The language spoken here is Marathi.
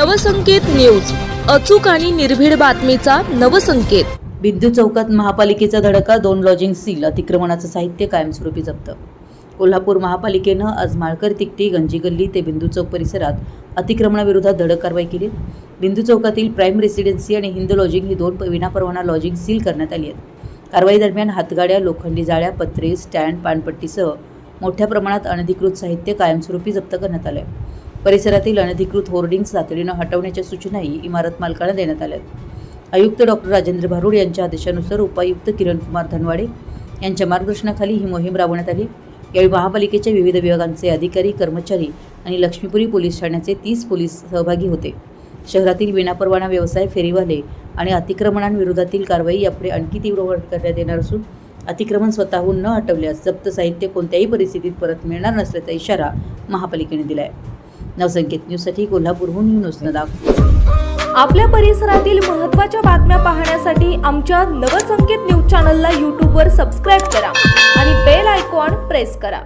नवसंकेत न्यूज, अचूक आणि निर्भीड बातमीचा नवसंकेत। बिंदू चौकात महापालिकेचा धडका, 2 लॉजिंग सील, अतिक्रमणाचं साहित्य कायमस्वरूपी जप्त। कोल्हापूर महापालिकेनं आज माळकर तिकटी, गंजी गल्ली ते बिंदू चौक परिसरात अतिक्रमणाविरोधात धडक कारवाई केली। बिंदू चौकातील प्राइम रेसिडेन्सी आणि हिंद लॉजिंग ही 2 विनापरवाना लॉजिंग सील करण्यात आली आहेत। कारवाई दरम्यान हातगाड्या, लोखंडी जाळ्या, पत्रे, स्टँड, पानपट्टीसह मोठ्या प्रमाणात अनधिकृत साहित्य कायमस्वरूपी जप्त करण्यात आले। परिसरातील अनधिकृत होर्डिंग्स तातडीनं हटवण्याच्या सूचनाही इमारत मालकांना देण्यात आल्या। आयुक्त डॉक्टर राजेंद्र भारुड यांच्या आदेशानुसार उपायुक्त किरण कुमार धनवाडे यांच्या मार्गदर्शनाखाली ही मोहीम राबवण्यात आली। यावेळी महापालिकेच्या विविध विभागांचे अधिकारी, कर्मचारी आणि लक्ष्मीपुरी पोलीस ठाण्याचे 30 पोलीस सहभागी होते। शहरातील विनापरवाना व्यवसाय, फेरीवाले आणि अतिक्रमणांविरोधातील कारवाई यापुढे आणखी तीव्र करण्यात येणार असून अतिक्रमण स्वतःहून न हटवल्यास जप्त साहित्य कोणत्याही परिस्थितीत परत मिळणार नसल्याचा इशारा महापालिकेने दिला आहे। नवसंकेत न्यूजसाठी कोल्हापूरहून युनुस नदाफ। आपल्या परिसरातील महत्त्वाच्या बातम्या पाहण्यासाठी आमच्या नवसंकेत न्यूज चॅनलला यूट्यूबवर सबस्क्राइब करा आणि बेल आयकॉन प्रेस करा।